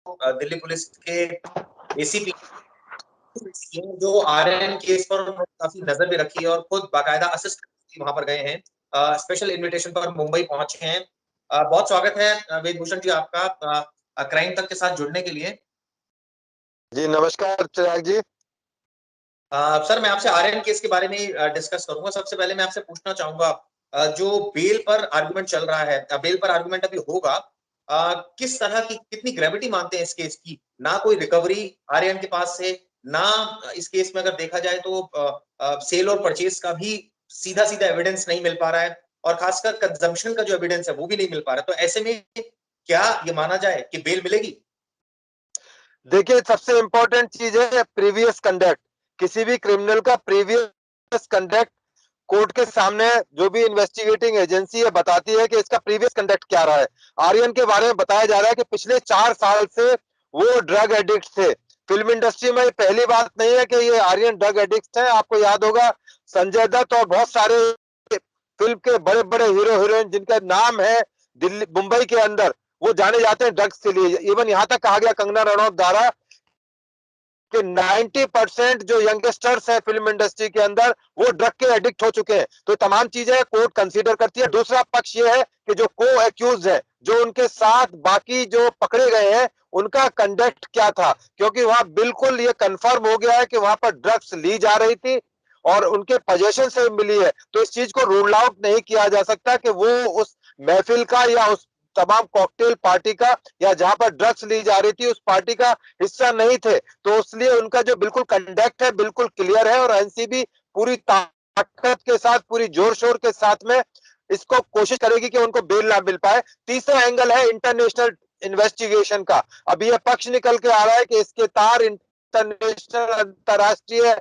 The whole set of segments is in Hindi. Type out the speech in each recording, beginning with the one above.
दिल्ली पुलिस के एसीपी जो आरएन केस पर काफी नजर भी रखी है और खुद बाकायदा असिस्ट वहां पर गए हैं, स्पेशल इनविटेशन पर मुंबई पहुंचे हैं। बहुत स्वागत है वेदभूषण जी आपका क्राइम तक के साथ जुड़ने के लिए। जी नमस्कार चिराग जी। सर मैं आपसे आरएन केस के बारे में डिस्कस करूंगा। सबसे पहले मैं आपसे पूछना चाहूंगा, जो बेल पर आर्गुमेंट चल रहा है, बेल पर आर्गुमेंट अभी होगा, किस तरह की कितनी ग्रेविटी मानते हैं इस केस की? ना कोई रिकवरी आर्यन के पास से, ना इस केस में अगर देखा जाए तो सेल और परचेज का भी सीधा सीधा एविडेंस नहीं मिल पा रहा है, और खासकर कंजम्पशन का जो एविडेंस है वो भी नहीं मिल पा रहा है। तो ऐसे में क्या ये माना जाए कि बेल मिलेगी? देखिए, सबसे इंपॉर्टेंट चीज है प्रीवियस कंडक्ट। किसी भी क्रिमिनल का प्रीवियस कंडक्ट कोर्ट के सामने जो भी इन्वेस्टिगेटिंग एजेंसी है बताती है कि इसका प्रीवियस कंडक्ट क्या रहा है। आर्यन के बारे में बताया जा रहा है कि पिछले 4 साल से वो ड्रग एडिक्ट थे। फिल्म इंडस्ट्री में पहली बात नहीं है कि ये आर्यन ड्रग एडिक्ट है। आपको याद होगा संजय दत्त और बहुत सारे फिल्म के बड़े बड़े हीरो हीरोइन जिनका नाम है दिल्ली मुंबई के अंदर, वो जाने जाते हैं ड्रग्स के लिए। इवन यहां तक कहा गया कंगना रनौत द्वारा कि 90% जो यंगस्टर्स हैं फिल्म इंडस्ट्री के अंदर वो ड्रग के एडिक्ट हो चुके हैं। तो तमाम चीजें कोर्ट कंसीडर करती है। दूसरा पक्ष ये है कि जो को एक्यूज है, जो उनके साथ बाकी जो पकड़े गए हैं, उनका कंडक्ट क्या था, क्योंकि वहां बिल्कुल ये कंफर्म हो गया है कि वहां पर ड्रग्स ली जा रही थी और उनके पोजेशन से मिली है। तो इस चीज को रूल आउट नहीं किया जा सकता कि वो उस महफिल का या उस तमाम कॉकटेल पार्टी का या जहां पर ड्रग्स ली जा रही थी उस पार्टी का हिस्सा नहीं थे। तो इसलिए उनका जो बिल्कुल कंडक्ट है बिल्कुल क्लियर है, और एनसीबी पूरी ताकत के साथ, पूरी जोर शोर के साथ में इसको कोशिश करेगी कि उनको बेल ना मिल पाए। तीसरा एंगल है इंटरनेशनल इन्वेस्टिगेशन का। अब यह पक्ष निकल के आ रहा है कि इसके तार इंटरनेशनल अंतरराष्ट्रीय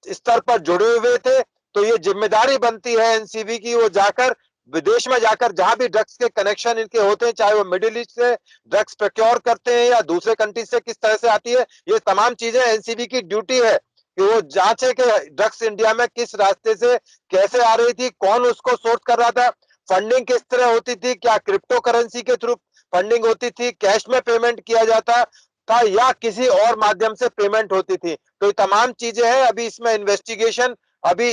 स्तर पर जुड़े हुए थे। तो ये जिम्मेदारी बनती है एनसीबी की, वो जाकर विदेश में जाकर जहां भी ड्रग्स के कनेक्शन इनके होते हैं, चाहे वो मिडिल ईस्ट से ड्रग्स प्रोक्योर करते हैं या दूसरे कंट्री से किस तरह से आती है, ये तमाम चीजें एनसीबी की ड्यूटी है कि वो जांचे कि ड्रग्स इंडिया में किस रास्ते से कैसे आ रही थी, कौन उसको सोर्स कर रहा था, फंडिंग किस तरह होती थी, क्या क्रिप्टो करेंसी के थ्रू फंडिंग होती थी, कैश में पेमेंट किया जाता था या किसी और माध्यम से पेमेंट होती थी। तो ये तमाम चीजें हैं। अभी इसमें इन्वेस्टिगेशन, अभी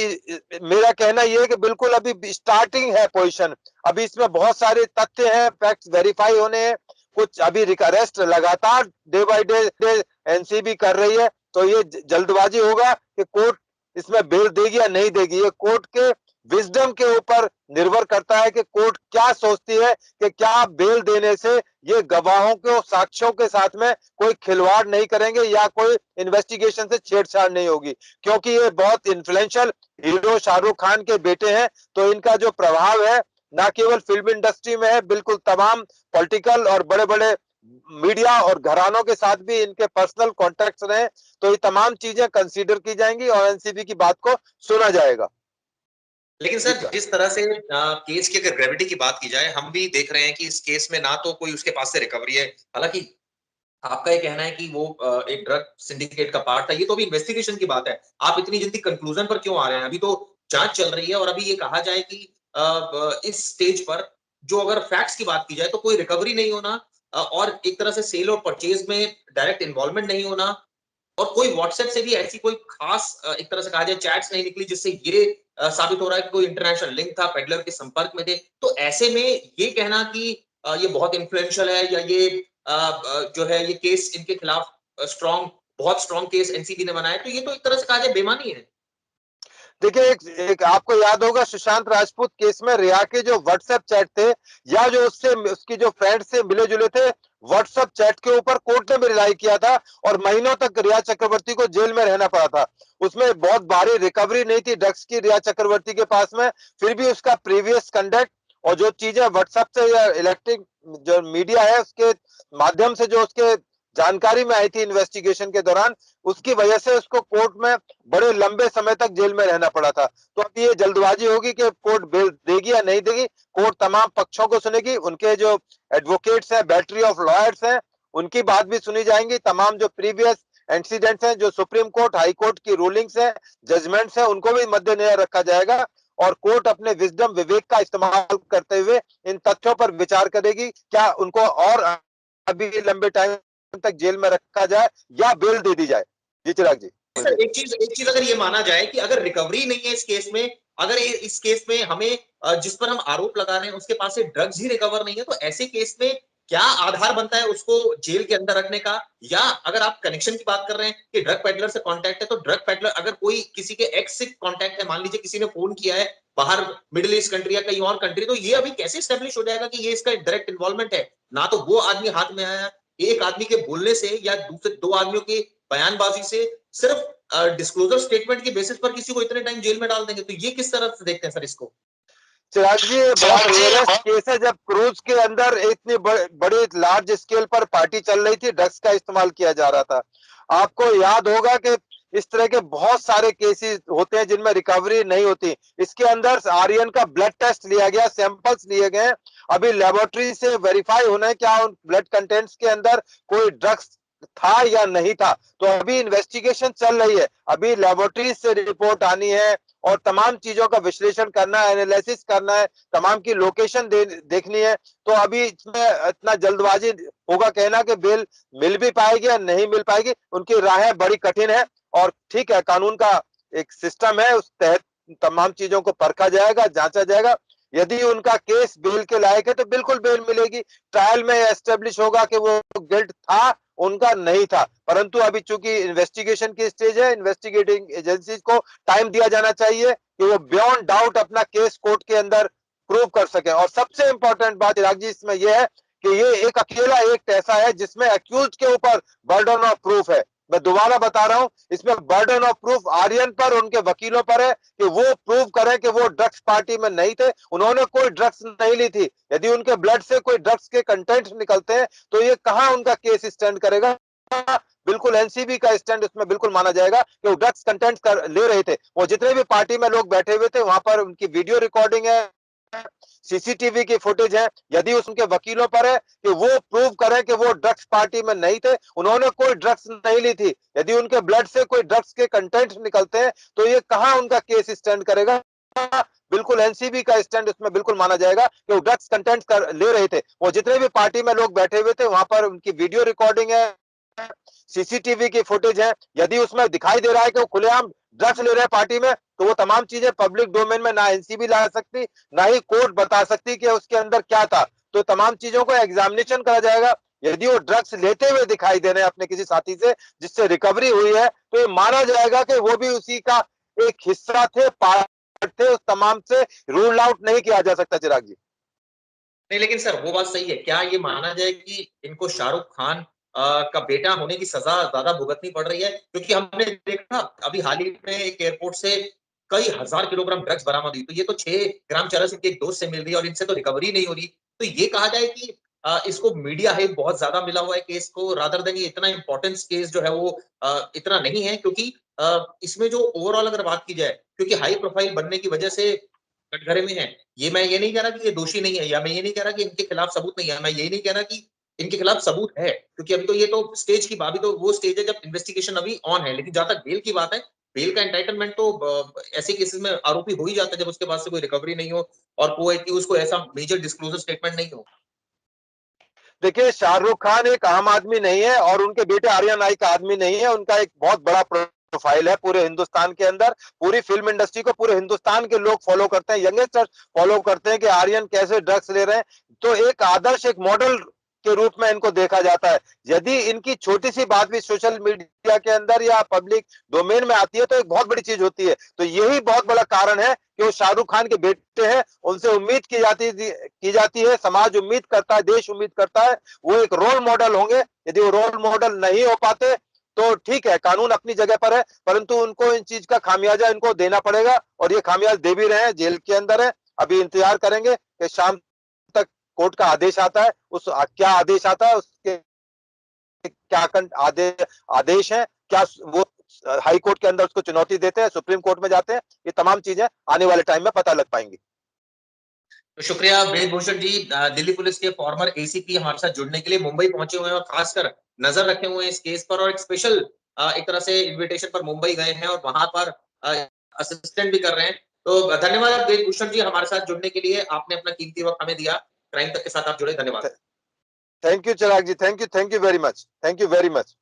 मेरा कहना यह है कि बिल्कुल अभी स्टार्टिंग है पोजीशन। अभी इसमें बहुत सारे तथ्य हैं, फैक्ट्स वेरीफाई होने हैं। कुछ अभी अरेस्ट लगातार डे बाय डे एनसीबी कर रही है। तो ये जल्दबाजी होगा कि कोर्ट इसमें बेल देगी या नहीं देगी। ये कोर्ट के विजडम के ऊपर निर्भर करता है कि कोर्ट क्या सोचती है कि क्या बेल देने से ये गवाहों के साक्ष्यों के साथ में कोई खिलवाड़ नहीं करेंगे या कोई इन्वेस्टिगेशन से छेड़छाड़ नहीं होगी। क्योंकि ये बहुत इन्फ्लुएंशियल हीरो शाहरुख खान के बेटे हैं, तो इनका जो प्रभाव है ना केवल फिल्म इंडस्ट्री में है, बिल्कुल तमाम पॉलिटिकल और बड़े बड़े मीडिया और घरानों के साथ भी इनके पर्सनल कॉन्टेक्ट्स रहे। तो ये तमाम चीजें कंसीडर की जाएंगी और एनसीबी की बात को सुना जाएगा। लेकिन सर जिस तरह से केस की अगर ग्रेविटी की बात की जाए, हम भी देख रहे हैं कि इस केस में ना तो कोई उसके पास से रिकवरी है। हालांकि आपका ये कहना है कि वो एक ड्रग सिंडिकेट का पार्ट था, ये तो भी इन्वेस्टिगेशन की बात है। आप इतनी जल्दी कंक्लूजन पर क्यों आ रहे हैं? अभी तो जांच चल रही है, और अभी ये कहा जाए कि इस स्टेज पर जो अगर फैक्ट्स की बात की जाए तो कोई रिकवरी नहीं होना, और एक तरह से सेल और परचेज में डायरेक्ट इन्वॉल्वमेंट नहीं होना, और कोई व्हाट्सएप से भी ऐसी कोई खास एक तरह से कहा जाए चैट्स नहीं निकली जिससे ये साबित हो रहा है कि कोई इंटरनेशनल लिंक था, पेडलर के संपर्क में थे। तो ऐसे में ये कहना कि ये बहुत इन्फ्लुएंशियल है, या ये जो है ये केस इनके खिलाफ स्ट्रॉन्ग, बहुत स्ट्रॉन्ग केस एनसीबी ने बनाया, तो ये तो एक तरह से कहा जाए बेमानी है। देखिए, एक आपको याद होगा सुशांत राजपूत केस में रिया के जो व्हाट्सएप चैट थे या जो उससे उसकी जो फ्रेंड से मिले जुले थे, व्हाट्सएप चैट के ऊपर कोर्ट ने भी रिलाई किया था और महीनों तक रिया चक्रवर्ती को जेल में रहना पड़ा था। उसमें बहुत भारी रिकवरी नहीं थी ड्रग्स की रिया चक्रवर्ती के पास में, फिर भी उसका प्रीवियस कंडक्ट और जो चीजें व्हाट्सएप से या इलेक्ट्रिक जो मीडिया है उसके माध्यम से जो उसके जानकारी में आई थी इन्वेस्टिगेशन के दौरान, उसकी वजह से उसको कोर्ट में बड़े लंबे समय तक जेल में रहना पड़ा था। तो अब ये जल्दबाजी होगी कि कोर्ट बेल देगी या नहीं देगी। कोर्ट तमाम पक्षों को सुनेगी, उनके जो एडवोकेट्स हैं, बैटरी ऑफ लॉयर्स हैं, उनकी बात भी सुनी जाएंगी। तमाम जो प्रीवियस इंसिडेंट्स हैं, जो सुप्रीम कोर्ट, हाई कोर्ट की रूलिंग्स हैं, जजमेंट्स हैं, उनको भी मद्देनजर रखा जाएगा। और कोर्ट अपने विजडम, विवेक का इस्तेमाल करते हुए इन तथ्यों पर विचार करेगी। क्या उनको और अभी लंबे टाइम तक जेल में रखा जाए या बेल दे दी जाए। जी चिराग जी। सर एक चीज अगर ये माना जाए कि अगर रिकवरी नहीं है इस केस में, अगर इस केस में हमें जिस पर हम आरोप लगा रहे हैं उसके पास से ड्रग्स ही रिकवर नहीं है, तो ऐसे केस में क्या आधार बनता है उसको जेल के अंदर रखने का? या अगर आप कनेक्शन की बात कर रहे हैं कि ड्रग पेडलर से कांटेक्ट है, तो ड्रग पेडलर अगर कोई किसी के एक्स से कांटेक्ट है, मान लीजिए किसी ने फोन किया है बाहर मिडिल ईस्ट कंट्री या कहीं और कंट्री, तो ये अभी कैसे स्टेब्लिश हो जाएगा कि ये इसका डायरेक्ट इन्वॉल्वमेंट है? ना तो वो आदमी हाथ में आया एक आदमी के बोलने से या दूसरे दो आदमियों की बयानबाजी से, सिर्फ डिस्क्लोजर स्टेटमेंट के बेसिस पर किसी को इतने टाइम जेल में डाल देंगे, तो ये किस तरह से देखते हैं सर इसको? चिराग जी, ये बहुत रेयरेस्ट केस है जब क्रूज के अंदर इतनी बड़ी लार्ज स्केल पर पार्टी चल रही थी, ड्रग्स का इस्तेमाल किया जा रहा था। आपको याद होगा कि इस तरह के बहुत सारे केसेस होते हैं जिनमें रिकवरी नहीं होती। इसके अंदर आर्यन का ब्लड टेस्ट लिया गया, सैंपल्स लिए गए, अभी लेबोरेटरी से वेरीफाई होना है क्या उन ब्लड कंटेंट्स के अंदर कोई ड्रग्स था या नहीं था। तो अभी इन्वेस्टिगेशन चल रही है, अभी लेबोरेटरी से रिपोर्ट आनी है और तमाम चीजों का विश्लेषण करना है, एनालिसिस करना है, तमाम की लोकेशन देखनी है। तो अभी इसमें इतना जल्दबाजी होगा कहना कि बेल मिल भी पाएगी या नहीं मिल पाएगी, उनकी राहें बड़ी कठिन है। और ठीक है, कानून का एक सिस्टम है, उस तहत तमाम चीजों को परखा जाएगा, जांचा जाएगा। यदि उनका केस बेल के लायक है तो बिल्कुल बेल मिलेगी। ट्रायल में एस्टेब्लिश होगा कि वो गिल्ट था, उनका नहीं था। परंतु अभी चूंकि इन्वेस्टिगेशन की स्टेज है, इन्वेस्टिगेटिंग एजेंसीज को टाइम दिया जाना चाहिए कि वो बियॉन्ड डाउट अपना केस कोर्ट के अंदर प्रूव कर सके। और सबसे इंपॉर्टेंट बात चिराग जी इसमें यह है कि ये एक अकेला एक ऐसा है जिसमें अक्यूज्ड के ऊपर बर्डन ऑफ प्रूफ है। मैं दोबारा बता रहा हूं, इसमें बर्डन ऑफ प्रूफ आर्यन पर, उनके वकीलों पर है कि वो प्रूव करें कि वो ड्रग्स पार्टी में नहीं थे, उन्होंने कोई ड्रग्स नहीं ली थी। यदि उनके ब्लड से कोई ड्रग्स के कंटेंट निकलते हैं तो ये कहां उनका केस स्टैंड करेगा। बिल्कुल एनसीबी का स्टैंड उसमें बिल्कुल माना जाएगा कि वो ड्रग्स कंटेंट ले रहे थे। वो जितने भी पार्टी में लोग बैठे हुए थे वहां पर उनकी वीडियो रिकॉर्डिंग है, सीसीटीवी की फुटेज है। यदि उनके वकीलों पर है कि वो प्रूव करें कि वो ड्रग्स पार्टी में नहीं थे, उन्होंने कोई ड्रग्स नहीं ली थी, यदि उनके ब्लड से कोई ड्रग्स के कंटेंट निकलते हैं तो ये कहां उनका केस स्टैंड करेगा। बिल्कुल एनसीबी का स्टैंड उसमें बिल्कुल माना जाएगा कि वो ड्रग्स कंटेंट ले रहे थे। वो जितने भी पार्टी में लोग बैठे हुए थे वहां पर उनकी वीडियो रिकॉर्डिंग है, सीसीटीवी की फुटेज है। यदि उसमें दिखाई दे रहा है कि वो खुलेआम ड्रग्स ले रहे हैं पार्टी में, तो वो तमाम चीजें पब्लिक डोमेन में ना एनसीबी ला सकती, ना ही कोर्ट बता सकती कि उसके अंदर क्या था। तो तमाम चीजों को एग्जामिनेशन करा जाएगा। यदि वो ड्रग्स लेते हुए दिखाई दे रहे हैं अपने किसी साथी से जिससे रिकवरी हुई है, तो ये माना जाएगा कि वो भी उसी का एक हिस्सा थे, पार्ट थे। उस तमाम से रूल आउट नहीं किया जा सकता चिराग जी। नहीं, लेकिन सर वो बात सही है। क्या ये माना जाए कि इनको शाहरुख खान का बेटा होने की सजा ज्यादा भुगतनी पड़ रही है? क्योंकि हमने देखा अभी हाल ही में एक एयरपोर्ट से कई हजार किलोग्राम ड्रग्स बरामद हुई, तो ये तो 6 ग्राम चरस इनके एक दोस्त से मिल रही है और इनसे तो रिकवरी नहीं हो रही। तो ये कहा जाए कि इसको मीडिया हाइप बहुत ज्यादा मिला हुआ है केस को, रादर देन ये इतना इंपॉर्टेंस केस जो है वो इतना नहीं है, क्योंकि इसमें जो ओवरऑल अगर बात की जाए, क्योंकि हाई प्रोफाइल बनने की वजह से कटघरे में है। ये नहीं कह रहा कि ये दोषी नहीं है, या मैं ये नहीं कह रहा कि इनके खिलाफ सबूत नहीं है, मैं ये नहीं कह रहा कि इनके खिलाफ सबूत है, क्योंकि अभी तो ये तो स्टेज की अभी तो वो स्टेज है जब इन्वेस्टिगेशन अभी ऑन है। लेकिन जहां तक बेल की बात है, बेल का एंटाइटलमेंट तो ऐसे केसेस में आरोपी हो ही जाता है जब उसके पास से कोई रिकवरी नहीं हो और कोई कि उसको ऐसा मेजर डिस्क्लोजर स्टेटमेंट नहीं हो। देखिए, शाहरुख खान एक आम आदमी नहीं है और उनके बेटे आर्यन नाइक का आदमी नहीं है। उनका एक बहुत बड़ा प्रोफाइल है पूरे हिंदुस्तान के अंदर। पूरी फिल्म इंडस्ट्री को पूरे हिंदुस्तान के लोग फॉलो करते हैं, यंगस्टर्स फॉलो करते हैं कि आर्यन कैसे ड्रग्स ले रहे हैं। तो एक आदर्श, एक मॉडल के रूप में इनको देखा जाता है। यदि इनकी छोटी सी बात भी सोशल मीडिया के अंदर या पब्लिक डोमेन में आती है तो एक बहुत बड़ी चीज होती है। तो यही बहुत बड़ा कारण है कि वो शाहरुख खान के बेटे हैं, उनसे उम्मीद की जाती है, समाज उम्मीद करता है, देश उम्मीद करता है वो एक रोल मॉडल होंगे। यदि वो रोल मॉडल नहीं हो पाते तो ठीक है, कानून अपनी जगह पर है, परंतु उनको इन चीज का खामियाजा इनको देना पड़ेगा और ये खामियाजा दे भी रहे हैं, जेल के अंदर है। अभी इंतजार करेंगे कि शाम तक कोर्ट का आदेश आता है, उस क्या आदेश आता है, उसके क्या आदेश है, क्या वो हाई कोर्ट के अंदर उसको चुनौती देते हैं, सुप्रीम कोर्ट में जाते हैं, ये तमाम चीजें आने वाले टाइम में पता लग पाएंगी। तो शुक्रिया ब्रिजभूषण जी, दिल्ली पुलिस के फॉर्मर एसीपी हमारे साथ जुड़ने के लिए मुंबई पहुंचे हुए हैं और खासकर नजर रखे हुए हैं इस केस पर, और एक स्पेशल एक तरह से इनविटेशन पर मुंबई गए हैं और वहां पर असिस्टेंट भी कर रहे हैं। तो धन्यवाद ब्रिजभूषण जी हमारे साथ जुड़ने के लिए, आपने अपना कीमती वक्त हमें दिया। क्राइम तक के साथ आप जुड़े, धन्यवाद। Thank you Chirag ji, thank you very much, thank you very much.